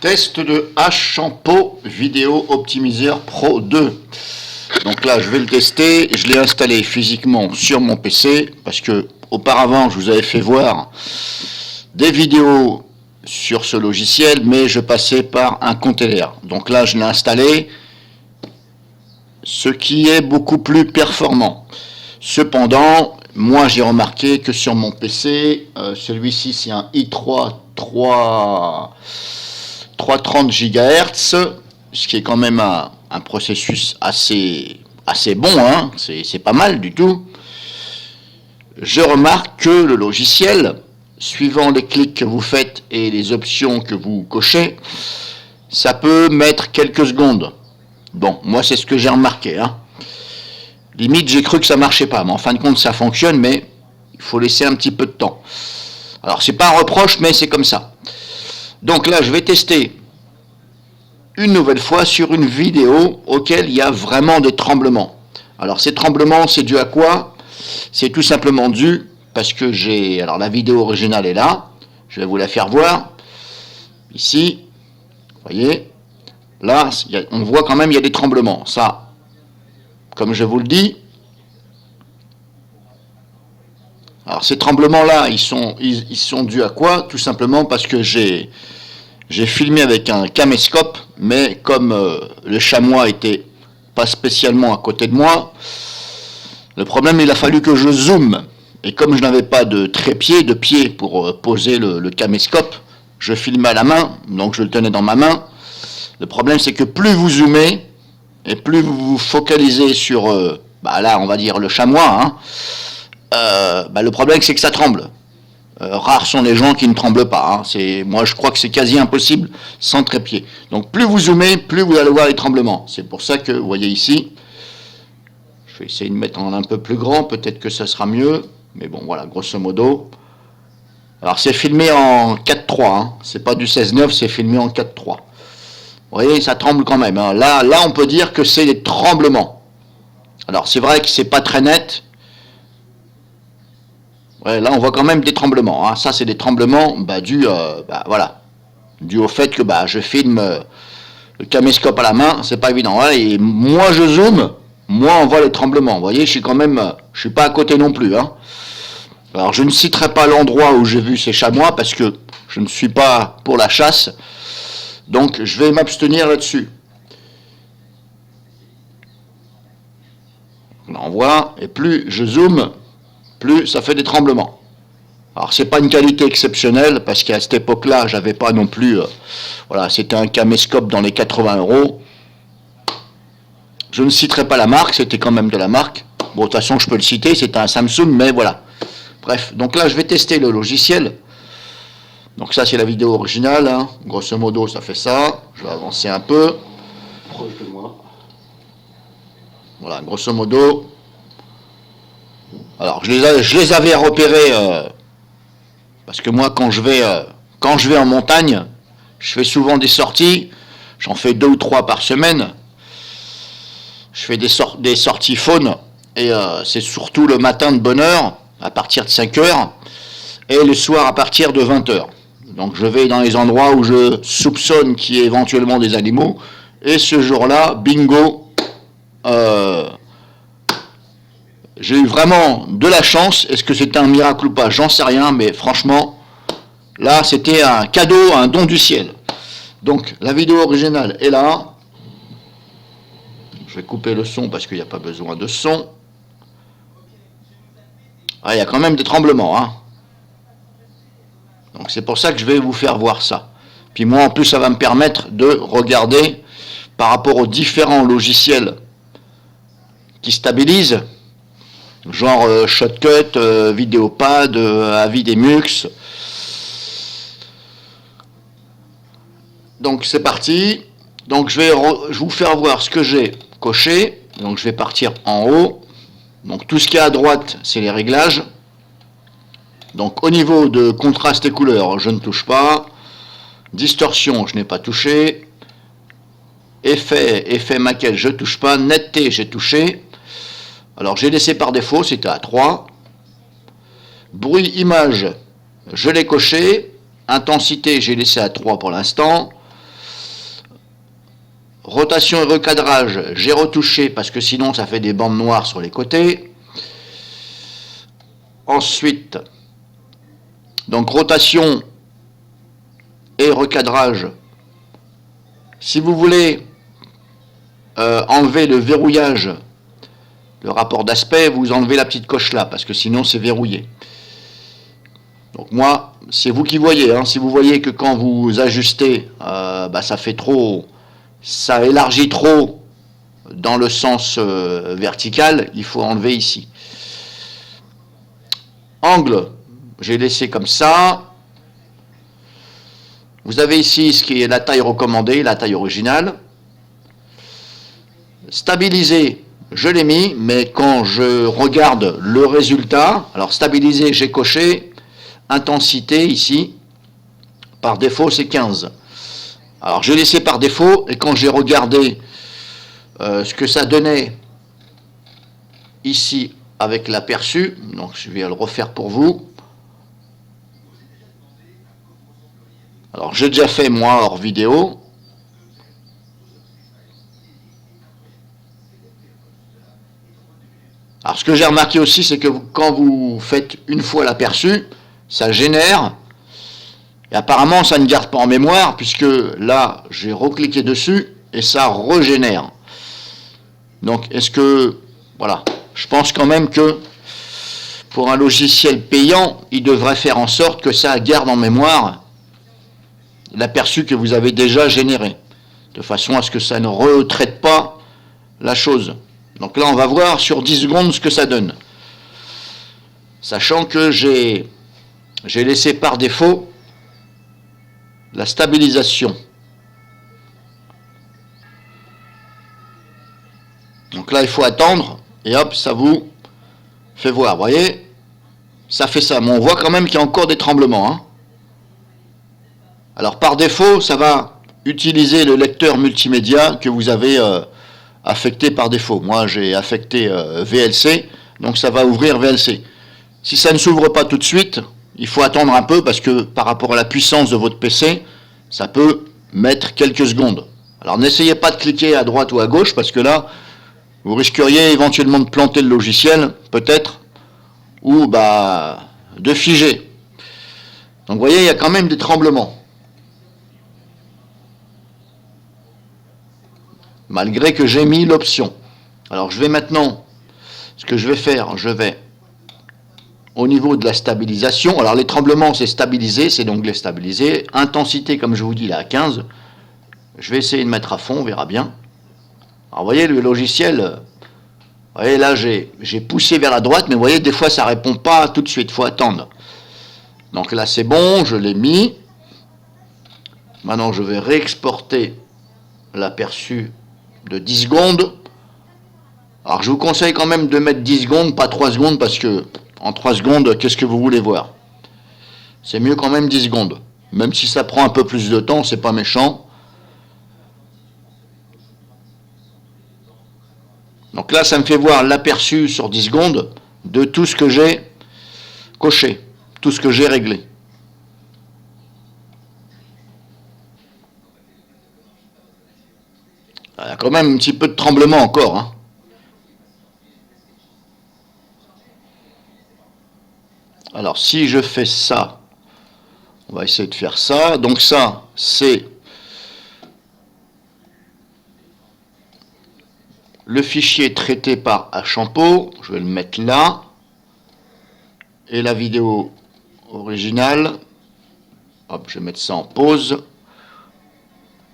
Test de H-Shampoo Vidéo Optimiseur Pro 2. Donc là, je vais le tester. Je l'ai installé physiquement sur mon PC parce que auparavant, je vous avais fait voir des vidéos sur ce logiciel, mais je passais par un container. Donc là, je l'ai installé, ce qui est beaucoup plus performant. Cependant, moi, j'ai remarqué que sur mon PC, celui-ci, c'est un i3 330 GHz, ce qui est quand même un processus assez bon, hein, c'est pas mal du tout. Je remarque que le logiciel, suivant les clics que vous faites et les options que vous cochez, ça peut mettre quelques secondes. Bon, moi c'est ce que j'ai remarqué, hein. Limite j'ai cru que ça marchait pas, mais en fin de compte ça fonctionne, mais il faut laisser un petit peu de temps. Alors c'est pas un reproche, mais c'est comme ça. Donc là je vais tester une nouvelle fois sur une vidéo auquel il y a vraiment des tremblements. Alors ces tremblements, c'est dû à quoi? C'est tout simplement dû parce que j'ai... Alors la vidéo originale est là, je vais vous la faire voir. Ici, vous voyez, là, on voit quand même il y a des tremblements. Ça, comme je vous le dis, alors ces tremblements-là, ils sont dus à quoi? Tout simplement parce que j'ai filmé avec un caméscope, mais comme le chamois était pas spécialement à côté de moi, le problème, il a fallu que je zoome. Et comme je n'avais pas de trépied, de pied pour poser le caméscope, je filmais à la main, donc je le tenais dans ma main. Le problème, c'est que plus vous zoomez, et plus vous vous focalisez sur, là, on va dire le chamois, hein, le problème, c'est que ça tremble. Rares sont les gens qui ne tremblent pas. Hein. Moi, je crois que c'est quasi impossible sans trépied. Donc, plus vous zoomez, plus vous allez voir les tremblements. C'est pour ça que, vous voyez ici, je vais essayer de mettre en un peu plus grand, peut-être que ça sera mieux. Mais bon, voilà, grosso modo. Alors, c'est filmé en 4.3. Hein. C'est pas du 16.9, c'est filmé en 4.3. Vous voyez, ça tremble quand même. Hein. Là, on peut dire que c'est des tremblements. Alors, c'est vrai que c'est pas très net. Ouais, là, on voit quand même des tremblements. Hein. Ça, c'est des tremblements dus au fait que je filme le caméscope à la main. C'est pas évident. Hein. Et moi, je zoome, moi, on voit les tremblements. Vous voyez, je suis pas à côté non plus. Hein. Alors, je ne citerai pas l'endroit où j'ai vu ces chamois parce que je ne suis pas pour la chasse. Donc, je vais m'abstenir là-dessus. On voit, et plus je zoome, plus ça fait des tremblements. Alors c'est pas une qualité exceptionnelle parce qu'à cette époque-là, j'avais pas non plus, c'était un caméscope dans les 80 €. Je ne citerai pas la marque, c'était quand même de la marque. Bon, de toute façon, je peux le citer, c'était un Samsung, mais voilà. Bref, donc là, je vais tester le logiciel. Donc ça, c'est la vidéo originale. Hein. Grosso modo, ça fait ça. Je vais avancer un peu. Proche de moi. Voilà, grosso modo. Alors, je les avais repérés parce que moi, quand je vais en montagne, je fais souvent des sorties. J'en fais 2 ou 3 par semaine. Je fais des sorties faune et c'est surtout le matin de bonne heure, à partir de 5 h, et le soir à partir de 20 h. Donc, je vais dans les endroits où je soupçonne qu'il y ait éventuellement des animaux. Et ce jour-là, bingo, j'ai eu vraiment de la chance. Est-ce que c'était un miracle ou pas? J'en sais rien, mais franchement, là, c'était un cadeau, un don du ciel. Donc, la vidéo originale est là. Je vais couper le son parce qu'il n'y a pas besoin de son. Ah, il y a quand même des tremblements, hein. Donc, c'est pour ça que je vais vous faire voir ça. Puis moi, en plus, ça va me permettre de regarder par rapport aux différents logiciels qui stabilisent. Genre Shotcut, Vidéopad, Avidemux. Donc c'est parti. Donc je vais vous faire voir ce que j'ai coché. Donc je vais partir en haut. Donc tout ce qui est à droite, c'est les réglages. Donc au niveau de contraste et couleur, je ne touche pas. Distorsion, je n'ai pas touché. Effet maquette, je ne touche pas. Netteté, j'ai touché. Alors j'ai laissé par défaut, c'était à 3. Bruit image, je l'ai coché. Intensité, j'ai laissé à 3 pour l'instant. rotation et recadrage, j'ai retouché parce que sinon ça fait des bandes noires sur les côtés. Ensuite, donc rotation et recadrage. Si vous voulez enlever le verrouillage, le rapport d'aspect, vous enlevez la petite coche là, parce que sinon c'est verrouillé. Donc moi, c'est vous qui voyez. Hein. Si vous voyez que quand vous ajustez, ça fait trop, ça élargit trop dans le sens vertical, il faut enlever ici. Angle, j'ai laissé comme ça. Vous avez ici ce qui est la taille recommandée, la taille originale. Stabiliser, je l'ai mis, mais quand je regarde le résultat, alors stabiliser, j'ai coché, intensité ici, par défaut c'est 15. Alors j'ai laissé par défaut, et quand j'ai regardé ce que ça donnait ici avec l'aperçu, donc je vais le refaire pour vous. Alors j'ai déjà fait moi hors vidéo. Alors ce que j'ai remarqué aussi, c'est que quand vous faites une fois l'aperçu, ça génère. Et apparemment ça ne garde pas en mémoire, puisque là j'ai recliqué dessus et ça régénère. Donc est-ce que, voilà, je pense quand même que pour un logiciel payant, il devrait faire en sorte que ça garde en mémoire l'aperçu que vous avez déjà généré, de façon à ce que ça ne retraite pas la chose. Donc là, on va voir sur 10 secondes ce que ça donne. Sachant que j'ai laissé par défaut la stabilisation. Donc là, il faut attendre, et hop, ça vous fait voir. Vous voyez, ça fait ça. Mais on voit quand même qu'il y a encore des tremblements. Hein. Alors par défaut, ça va utiliser le lecteur multimédia que vous avez affecté par défaut. Moi, j'ai affecté VLC, donc ça va ouvrir VLC. Si ça ne s'ouvre pas tout de suite, il faut attendre un peu parce que par rapport à la puissance de votre PC, ça peut mettre quelques secondes. Alors n'essayez pas de cliquer à droite ou à gauche parce que là, vous risqueriez éventuellement de planter le logiciel, peut-être, ou de figer. Donc vous voyez, il y a quand même des tremblements. Malgré que j'ai mis l'option. Alors je vais maintenant, ce que je vais faire, je vais au niveau de la stabilisation, alors les tremblements c'est stabilisé, c'est donc les stabiliser. Intensité, comme je vous dis là, à 15. Je vais essayer de mettre à fond, on verra bien. Alors vous voyez, le logiciel, vous voyez là j'ai poussé vers la droite, mais vous voyez, des fois ça ne répond pas tout de suite, il faut attendre. Donc là c'est bon, je l'ai mis. Maintenant je vais réexporter l'aperçu de 10 secondes. Alors je vous conseille quand même de mettre 10 secondes, pas 3 secondes, parce que en 3 secondes, qu'est-ce que vous voulez voir? C'est mieux quand même 10 secondes. Même si ça prend un peu plus de temps, c'est pas méchant. Donc là, ça me fait voir l'aperçu sur 10 secondes de tout ce que j'ai coché, tout ce que j'ai réglé. Il y a quand même un petit peu de tremblement encore. Hein. Alors si je fais ça, on va essayer de faire ça. Donc ça, c'est le fichier traité par Achampo. Je vais le mettre là. Et la vidéo originale. Hop, je vais mettre ça en pause.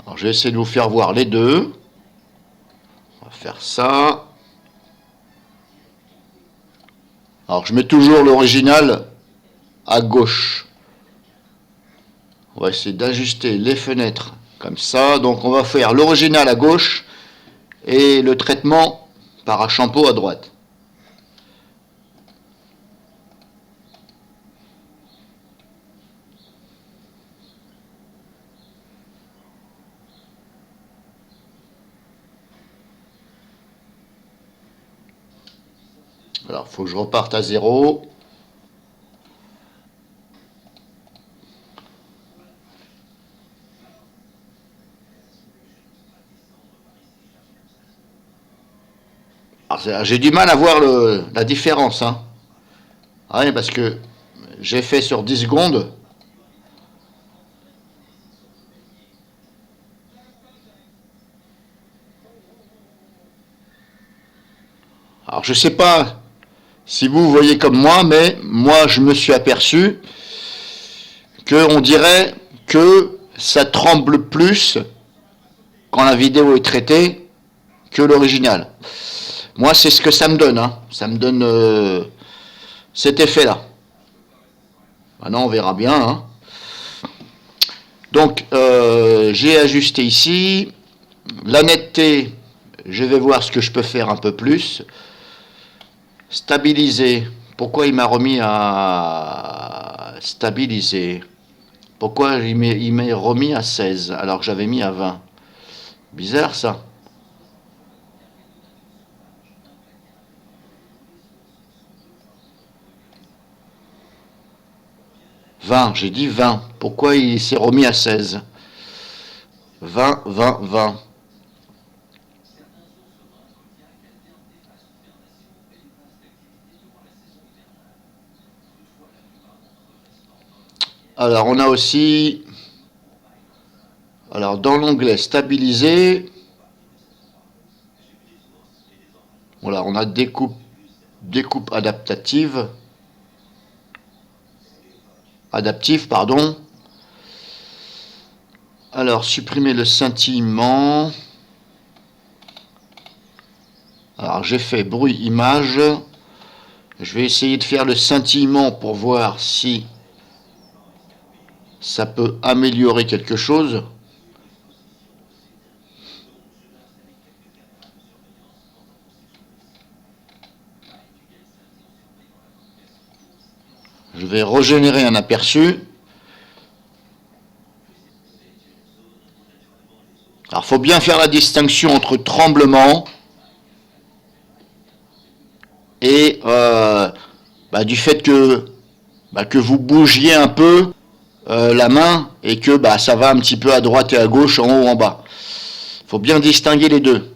Alors je vais essayer de vous faire voir les deux. On va faire ça. Alors je mets toujours l'original à gauche. On va essayer d'ajuster les fenêtres comme ça. Donc on va faire l'original à gauche et le traitement par Achampo à droite. Alors il faut que je reparte à 0. J'ai du mal à voir la différence. Hein. Ah oui, parce que j'ai fait sur 10 secondes. Alors je sais pas si vous voyez comme moi, mais moi je me suis aperçu qu'on dirait que ça tremble plus quand la vidéo est traitée que l'original. Moi c'est ce que ça me donne. Hein. Ça me donne cet effet-là. Maintenant on verra bien. Hein. Donc j'ai ajusté ici. La netteté, je vais voir ce que je peux faire un peu plus. Stabiliser. Pourquoi il m'a remis à stabiliser? Pourquoi il m'a remis à 16 alors que j'avais mis à 20? Bizarre ça. J'ai dit 20. Pourquoi il s'est remis à 16? 20, 20, 20. Alors on a aussi, alors dans l'onglet stabiliser, voilà, on a découpe adaptative, pardon. Alors supprimer le scintillement. Alors j'ai fait bruit image. Je vais essayer de faire le scintillement pour voir si ça peut améliorer quelque chose. Je vais régénérer un aperçu. Alors, il faut bien faire la distinction entre tremblement et du fait que vous bougiez un peu la main et que ça va un petit peu à droite et à gauche, en haut ou en bas. Il faut bien distinguer les deux.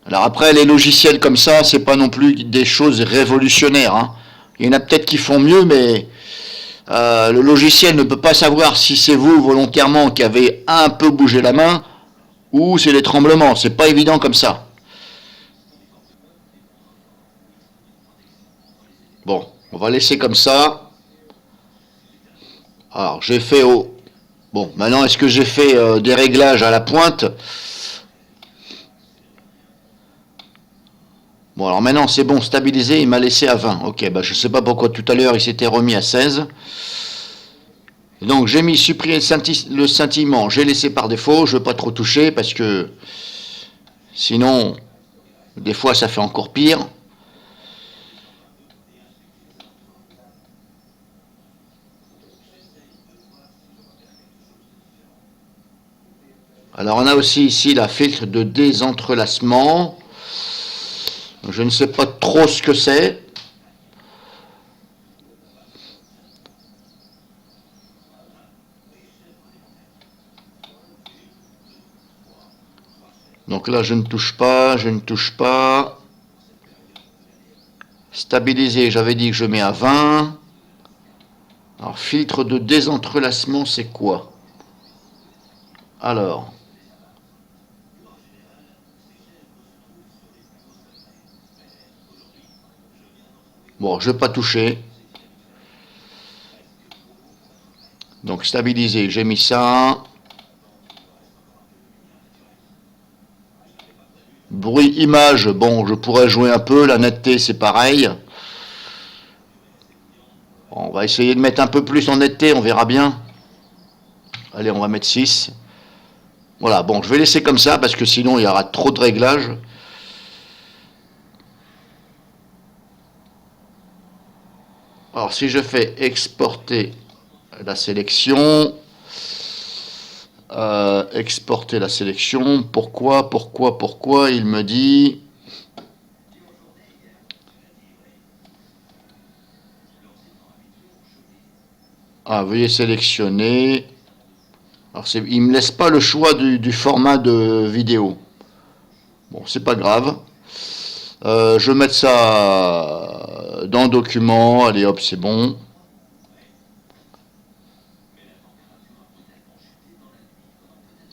Alors après, les logiciels comme ça, c'est pas non plus des choses révolutionnaires. Hein. Il y en a peut-être qui font mieux, mais le logiciel ne peut pas savoir si c'est vous volontairement qui avez un peu bougé la main ou c'est les tremblements. C'est pas évident comme ça. Bon, on va laisser comme ça. Alors, j'ai fait au... Bon, maintenant, est-ce que j'ai fait des réglages à la pointe? Bon, alors maintenant, c'est bon, stabilisé, il m'a laissé à 20. Ok, je sais pas pourquoi tout à l'heure, il s'était remis à 16. Donc, j'ai mis supprimer le scintillement. J'ai laissé par défaut, je ne veux pas trop toucher parce que sinon, des fois, ça fait encore pire. Alors on a aussi ici la filtre de désentrelacement. Je ne sais pas trop ce que c'est. Donc là je ne touche pas, Stabiliser, j'avais dit que je mets à 20. Alors filtre de désentrelacement, c'est quoi? Alors... Bon, je ne vais pas toucher. Donc stabiliser, j'ai mis ça. Bruit image, bon, je pourrais jouer un peu. La netteté, c'est pareil. Bon, on va essayer de mettre un peu plus en netteté, on verra bien. Allez, on va mettre 6. Voilà, bon, je vais laisser comme ça parce que sinon il y aura trop de réglages. Alors si je fais exporter la sélection, pourquoi il me dit veuillez sélectionner. Alors il ne me laisse pas le choix du format de vidéo. Bon, c'est pas grave. Je vais mettre ça dans document. Allez hop, c'est bon.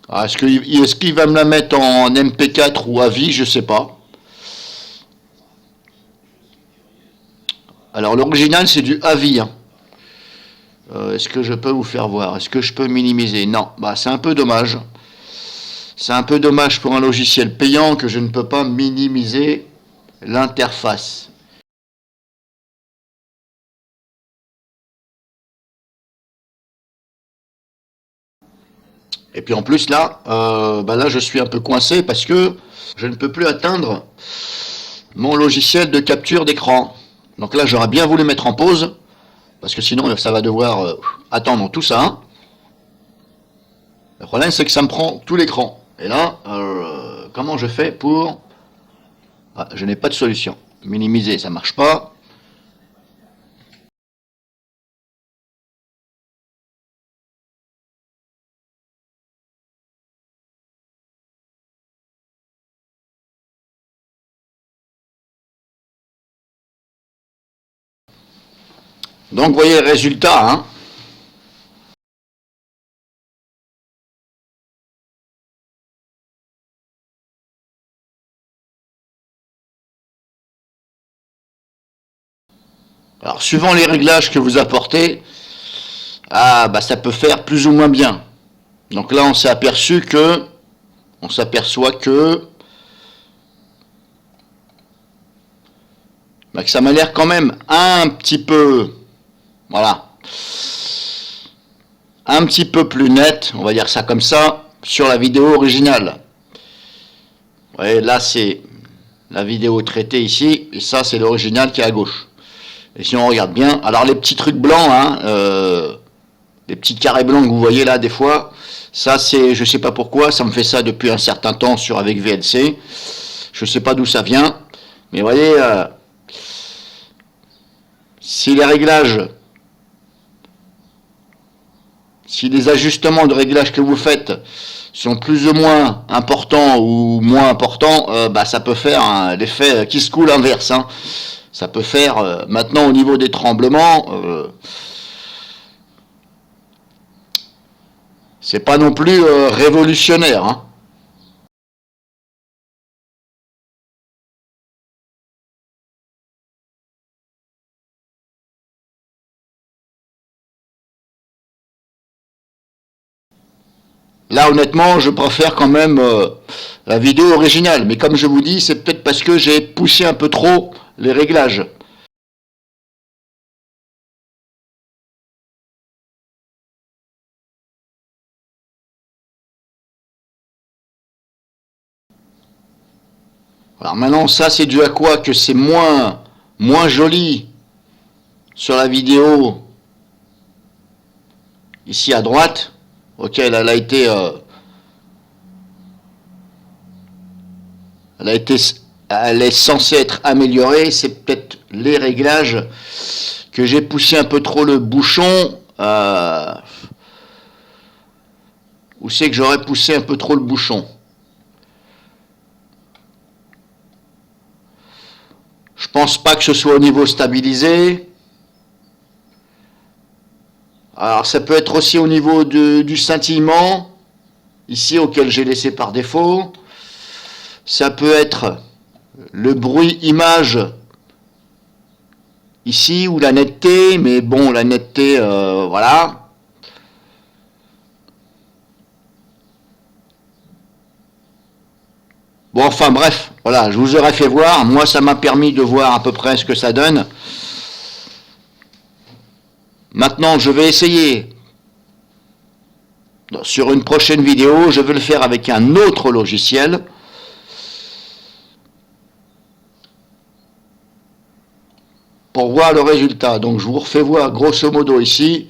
Ah, est-ce qu'il va me la mettre en MP4 ou AVI? Je sais pas. Alors l'original c'est du AVI. Hein. Est-ce que je peux vous faire voir? Est-ce que je peux minimiser? Non, bah c'est un peu dommage. C'est un peu dommage pour un logiciel payant que je ne peux pas minimiser l'interface. Et puis en plus là, là je suis un peu coincé parce que je ne peux plus atteindre mon logiciel de capture d'écran. Donc là j'aurais bien voulu mettre en pause parce que sinon ça va devoir attendre tout ça. Le problème c'est que ça me prend tout l'écran. Et là, comment je fais pour... Ah, je n'ai pas de solution. Minimiser, ça marche pas. Donc vous voyez le résultat. Hein. Alors suivant les réglages que vous apportez, ça peut faire plus ou moins bien. Donc là on s'aperçoit que ça m'a l'air quand même un petit peu, voilà, un petit peu plus net, on va dire ça comme ça, sur la vidéo originale. Vous voyez, là c'est la vidéo traitée ici, et ça c'est l'original qui est à gauche. Et si on regarde bien, alors les petits trucs blancs, les petits carrés blancs que vous voyez là des fois, ça c'est, je sais pas pourquoi, ça me fait ça depuis un certain temps avec VLC. Je sais pas d'où ça vient, mais vous voyez, si les ajustements de réglage que vous faites sont plus ou moins importants ou moins importants, ça peut faire l'effet qui se coule inverse. Hein. Ça peut faire, maintenant au niveau des tremblements, c'est pas non plus révolutionnaire. Hein. Là, honnêtement, je préfère quand même la vidéo originale. Mais comme je vous dis, c'est peut-être parce que j'ai poussé un peu trop les réglages. Alors maintenant, ça, c'est dû à quoi? Que c'est moins joli sur la vidéo ici à droite. Ok, elle a été... elle est censée être améliorée. C'est peut-être les réglages que j'ai poussé un peu trop le bouchon. Ou c'est que j'aurais poussé un peu trop le bouchon. Je pense pas que ce soit au niveau stabilisé. Alors ça peut être aussi au niveau du scintillement, ici auquel j'ai laissé par défaut. Ça peut être le bruit image ici ou la netteté, mais bon la netteté, voilà. Bon enfin bref, voilà, je vous aurais fait voir, moi ça m'a permis de voir à peu près ce que ça donne. Maintenant je vais essayer, sur une prochaine vidéo, je vais le faire avec un autre logiciel. Pour voir le résultat. Donc je vous refais voir grosso modo ici.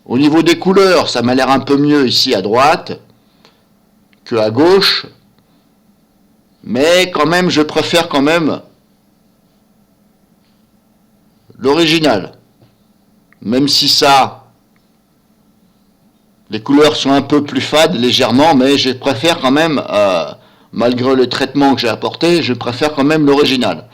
Au niveau des couleurs, ça m'a l'air un peu mieux ici à droite que à gauche. Mais quand même, je préfère quand même l'original. Même si ça, Les couleurs sont un peu plus fades légèrement, mais je préfère quand même, malgré le traitement que j'ai apporté, je préfère quand même l'original.